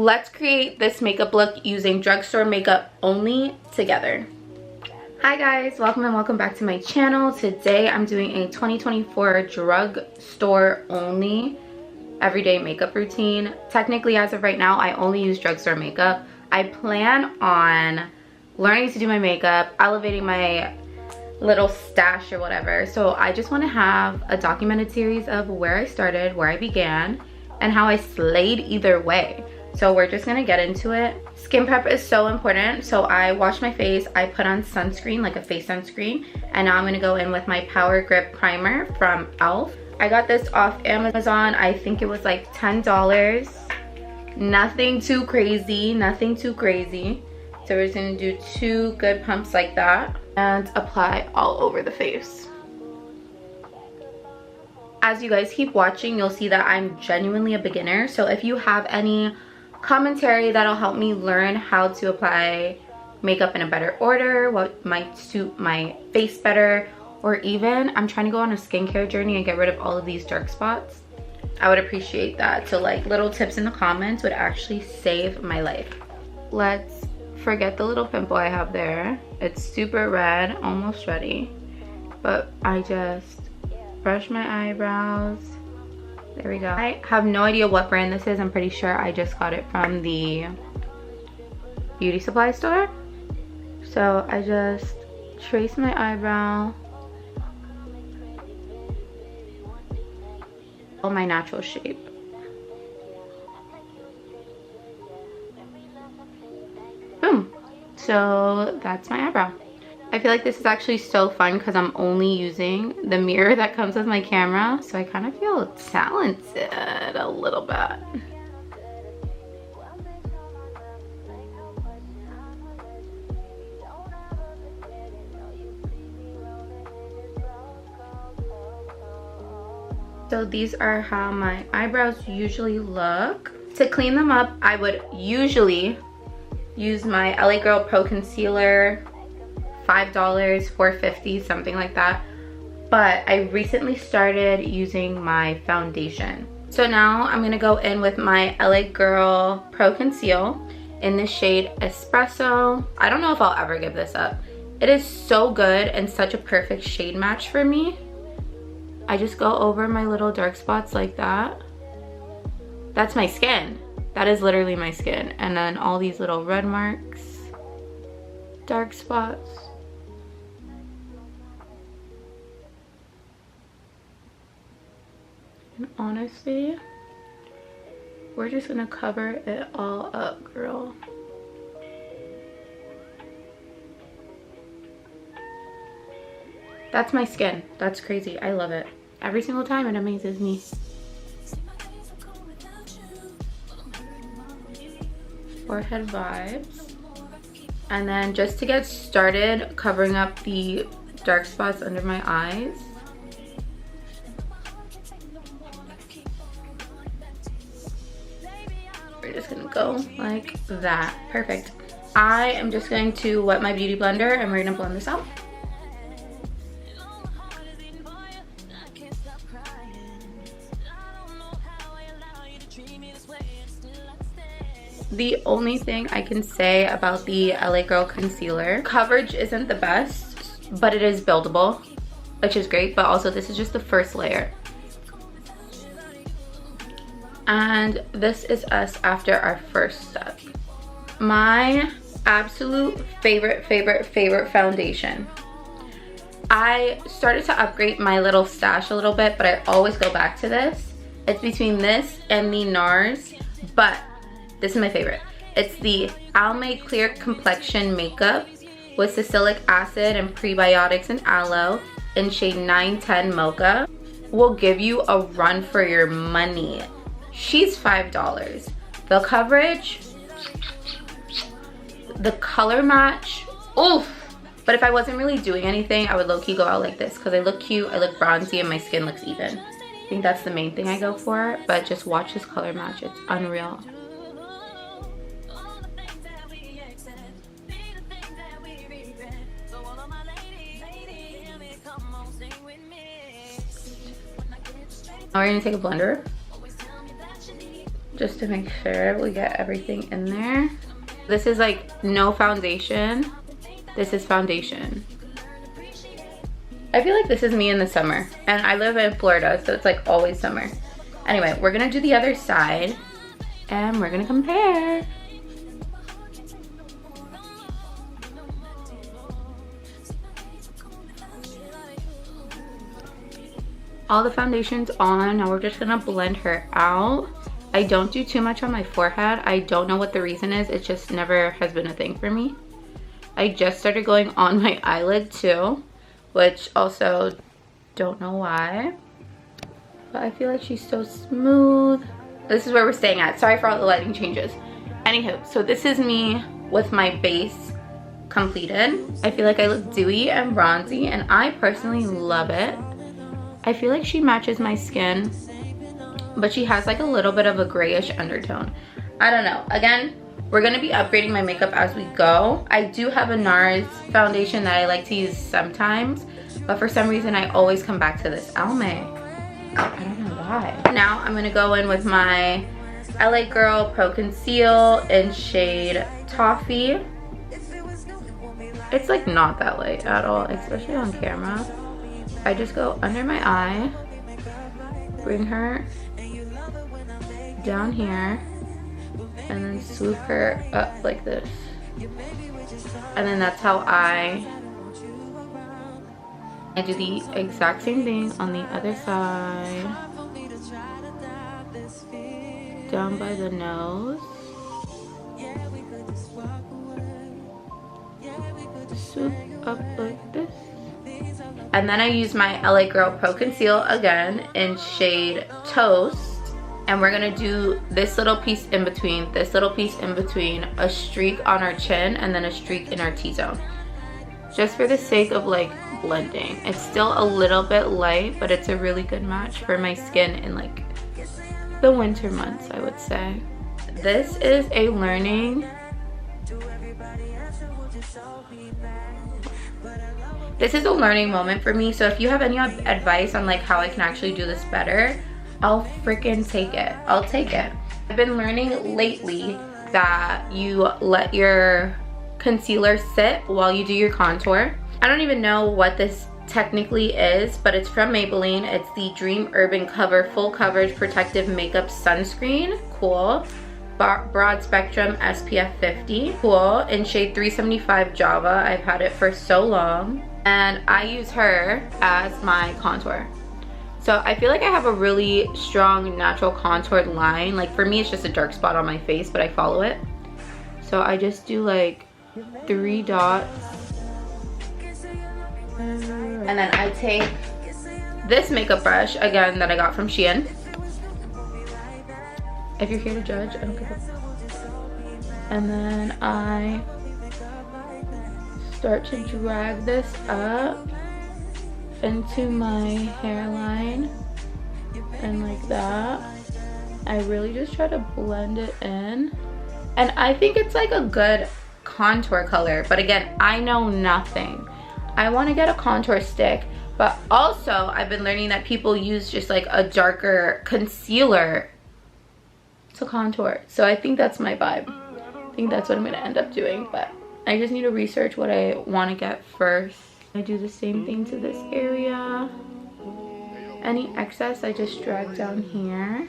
Let's create this makeup look using Drugstore makeup only together. Hi guys, welcome and welcome back to my channel. Today I'm doing a 2024 Drugstore only everyday makeup routine. Technically, as of right now, I only use Drugstore makeup. I plan on learning to do my makeup, elevating my little stash or whatever. So I just want to have a documented series of where I started, where I began, and how I slayed either way. So we're just gonna get into it. Skin prep is so important. So I wash my face, I put on sunscreen, like a face sunscreen, and now I'm gonna go in with my Power Grip Primer from e.l.f. I got this off Amazon. I think it was like $10. Nothing too crazy, nothing too crazy. So we're just gonna do 2 good pumps like that and apply all over the face. As you guys keep watching, you'll see that I'm genuinely a beginner. So if you have any commentary that'll help me learn how to apply makeup in a better order, what might suit my face better, or even I'm trying to go on a skincare journey and get rid of all of these dark spots, I would appreciate that. So like little tips in the comments would actually save my life. Let's forget the little pimple I have there. It's super red, almost ready, but I just brush my eyebrows. There we go. I have no idea what brand this is. I'm pretty sure I just got it from the beauty supply store. So I just trace my eyebrow. My natural shape. Boom. So that's my eyebrow. I feel like this is actually so fun because I'm only using the mirror that comes with my camera, so I kind of feel talented a little bit. So these are how my eyebrows usually look. To clean them up, I would usually use my LA Girl Pro Concealer, $5, $4.50, something like that. But I recently started using my foundation. So now I'm gonna go in with my LA Girl Pro Conceal in the shade Espresso. I don't know if I'll ever give this up. It is so good and such a perfect shade match for me. I just go over my little dark spots like that. That's my skin. That is literally my skin. And then all these little red marks, dark spots. And honestly, we're just gonna cover it all up, girl. That's my skin. That's crazy. I love it. Every single time it amazes me. Forehead vibes. And then just to get started covering up the dark spots under my eyes, we're just gonna go like that. Perfect. I am just going to wet my beauty blender and we're gonna blend this out. The only thing I can say about the LA Girl Concealer, coverage isn't the best, but it is buildable, which is great, but also this is just the first layer. And this is us after our first step. My absolute favorite foundation. I started to upgrade my little stash a little bit, but I always go back to this. It's between this and the NARS, but this is my favorite. It's the Almay Clear Complexion Makeup with salicylic acid and prebiotics and aloe in shade 910 Mocha. Will give you a run for your money. She's $5. The coverage, the color match, oof. But if I wasn't really doing anything, I would low-key go out like this because I look cute, I look bronzy, and my skin looks even. I think that's the main thing I go for, but just watch this color match. It's unreal. Now we're gonna take a blender, just to make sure we get everything in there. This is like no foundation. This is foundation. I feel like this is me in the summer, and I live in Florida, so it's like always summer. Anyway, we're gonna do the other side and we're gonna compare. All the foundation's on. Now we're just gonna blend her out. I don't do too much on my forehead. I don't know what the reason is. It just never has been a thing for me. I just started going on my eyelid too, which also don't know why. But I feel like she's so smooth. This is where we're staying at. Sorry for all the lighting changes. Anywho, so this is me with my base completed. I feel like I look dewy and bronzy, and I personally love it. I feel like she matches my skin, but she has like a little bit of a grayish undertone. I don't know. Again, we're gonna be upgrading my makeup as we go. I do have a NARS foundation that I like to use sometimes, but for some reason I always come back to this Almay. I don't know why. Now I'm gonna go in with my LA Girl Pro Conceal in shade Toffee. It's like not that light at all, especially on camera. I just go under my eye, bring her down here, and then swoop her up like this. And then that's how I do the exact same thing on the other side. Down by the nose. Swoop up like this. And then I use my LA Girl Pro Conceal again in shade Toast. And we're gonna do this little piece in between, this little piece in between, a streak on our chin, and then a streak in our T-zone. Just for the sake of like blending. It's still a little bit light, but it's a really good match for my skin in like the winter months, I would say. This is a learning. This is a learning moment for me, so if you have any advice on like how I can actually do this better, I'll freaking take it. I'll take it. I've been learning lately that you let your concealer sit while you do your contour. I don't even know what this technically is, but it's from Maybelline. It's the Dream Urban Cover Full Coverage Protective Makeup Sunscreen. Cool. Broad Spectrum SPF 50. Cool. In shade 375 Java. I've had it for so long. And I use her as my contour. So I feel like I have a really strong natural contoured line. Like for me, it's just a dark spot on my face, but I follow it. So I just do like 3 dots. And then I take this makeup brush, again, that I got from Shein. If you're here to judge, I don't give a fuck. And then I start to drag this up into my hairline, and like that. I really just try to blend it in, and I think it's like a good contour color, but again, I know nothing. I want to get a contour stick, but also I've been learning that people use just like a darker concealer to contour, so I think that's my vibe. I think that's what I'm gonna end up doing, but I just need to research what I want to get first. I do the same thing to this area. Any excess I just drag down here,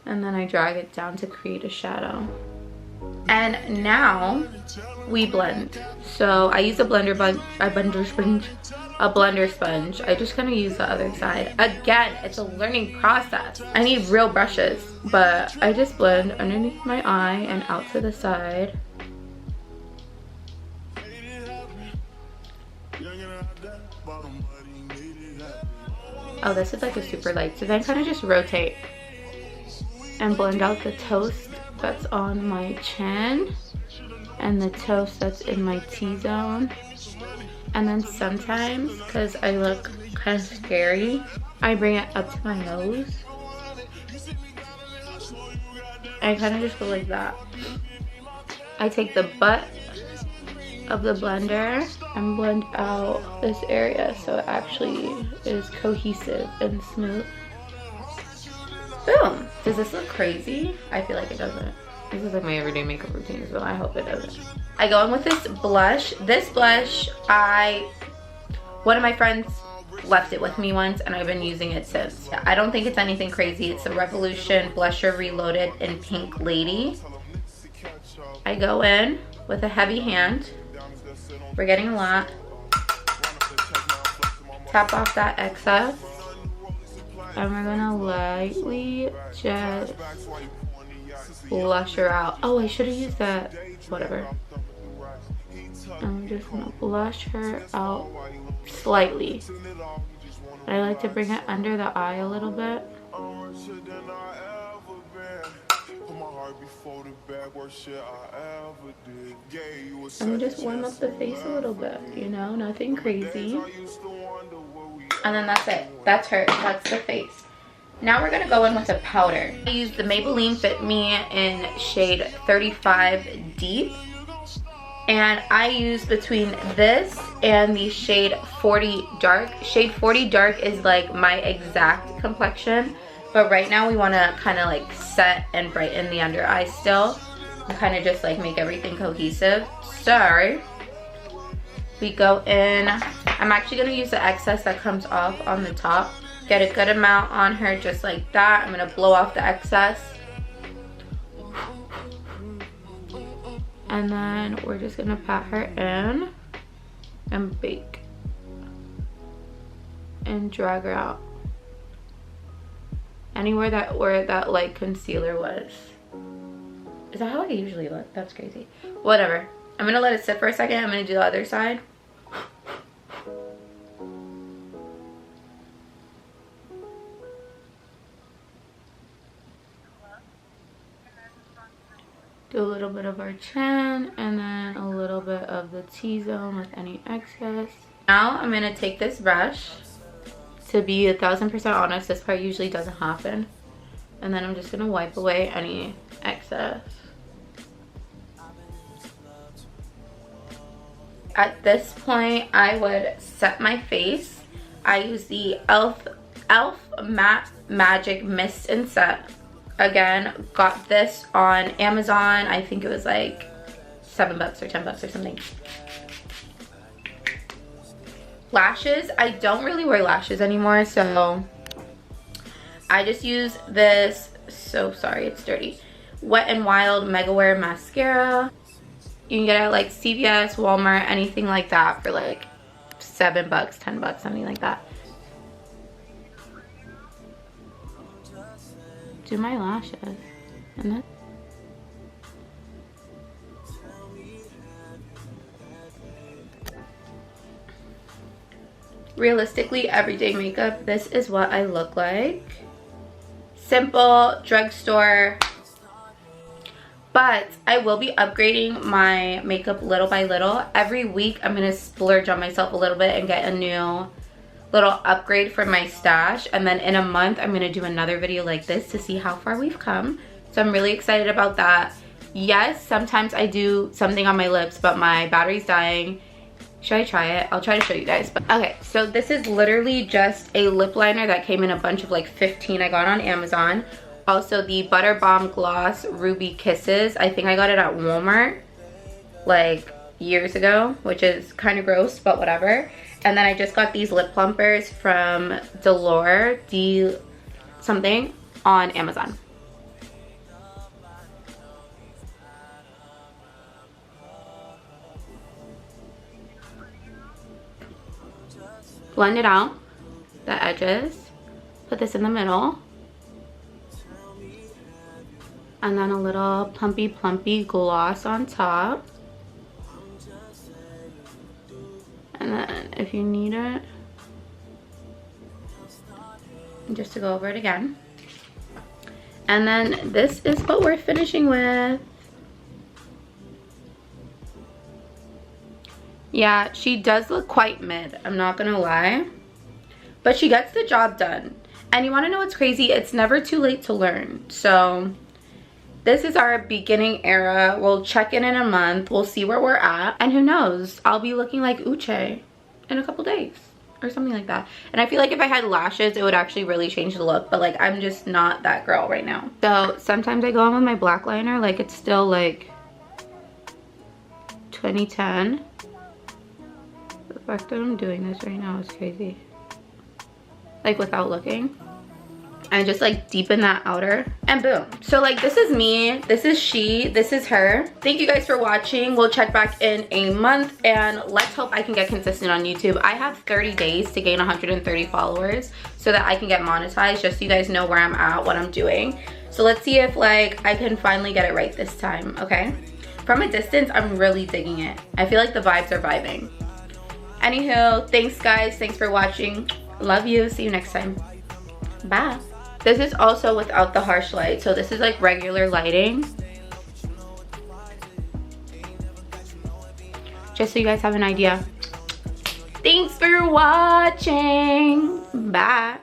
and then I drag it down to create a shadow. And now we blend. So I use a blender sponge. I just kind of use the other side. Again, it's a learning process. I need real brushes, but I just blend underneath my eye and out to the side. Oh, this is like a super light. So then kind of just rotate and blend out the toast that's on my chin and the toast that's in my T-zone. And then sometimes, because I look kind of scary, I bring it up to my nose. I kind of just go like that. I take the butt of the blender and blend out this area so it actually is cohesive and smooth. Boom. Does this look crazy? I feel like it doesn't. This is like my everyday makeup routine, so I hope it doesn't. I go in with this blush. This blush, one of my friends left it with me once and I've been using it since. I don't think it's anything crazy. It's the Revolution Blusher Reloaded in Pink Lady. I go in with a heavy hand. We're getting a lot. Tap off that excess. And we're gonna lightly just blush her out. Oh, I should have used that. Whatever. I'm just gonna blush her out slightly. I like to bring it under the eye a little bit. And just warm up the face a little bit, you know, nothing crazy. And then that's it. That's her. That's the face. Now we're gonna go in with a powder. I used the Maybelline Fit Me in shade 35 Deep. And I use between this and the shade 40 Dark. Shade 40 Dark is like my exact complexion. But right now we wanna kinda like set and brighten the under eye still. And kinda just like make everything cohesive. So, we go in. I'm actually gonna use the excess that comes off on the top. Get a good amount on her just like that. I'm gonna blow off the excess. And then we're just gonna pat her in and bake. And drag her out. Anywhere where that like concealer was. Is that how I usually look? That's crazy. Whatever. I'm gonna let it sit for a second. I'm gonna do the other side. Do a little bit of our chin and then a little bit of the T-zone with any excess. Now I'm gonna take this brush. To be 1000% honest, this part usually doesn't happen. And then I'm just gonna wipe away any excess. At this point, I would set my face. I use the e.l.f. Matte Magic Mist and Set. Again, got this on Amazon. I think it was like $7 or $10 or something. Lashes, I don't really wear lashes anymore, so I just use this, so sorry, it's dirty, Wet n Wild Mega Wear Mascara. You can get it at like CVS, Walmart, anything like that for like $7, $10, something like that. Do my lashes. And then realistically, everyday makeup, this is what I look like. Simple, drugstore. But I will be upgrading my makeup little by little. Every week I'm gonna splurge on myself a little bit and get a new little upgrade for my stash. And then in a month I'm gonna do another video like this to see how far we've come. So I'm really excited about that. Yes, sometimes I do something on my lips, but my battery's dying. Should I try it? I'll try to show you guys. But okay, so this is literally just a lip liner that came in a bunch of like 15 I got on Amazon. Also the Butter Bomb Gloss Ruby Kisses. I think I got it at Walmart like years ago, which is kind of gross, but whatever. And then I just got these lip plumpers from Delore, something, on Amazon. Blend it out, the edges. Put this in the middle. And then a little plumpy gloss on top. And then if you need it, just to go over it again. And then this is what we're finishing with. Yeah, she does look quite mid, I'm not gonna lie. But she gets the job done. And you wanna know what's crazy? It's never too late to learn. So this is our beginning era. We'll check in a month. We'll see where we're at. And who knows? I'll be looking like Uche in a couple days. or something like that. And I feel like if I had lashes, it would actually really change the look, but like I'm just not that girl right now. So sometimes I go on with my black liner, like it's still like 2010. The fact that I'm doing this right now is crazy. Like without looking. And just like deepen that outer and boom. So like this is me, this is she, this is her. Thank you guys for watching. We'll check back in a month and let's hope I can get consistent on YouTube. I have 30 days to gain 130 followers so that I can get monetized, just so you guys know where I'm at, what I'm doing. So let's see if like I can finally get it right this time, okay? From a distance, I'm really digging it. I feel like the vibes are vibing. Anywho, thanks guys, thanks for watching. Love you, see you next time. Bye. This is also without the harsh light, so this is like regular lighting. Just so you guys have an idea. Thanks for watching. Bye.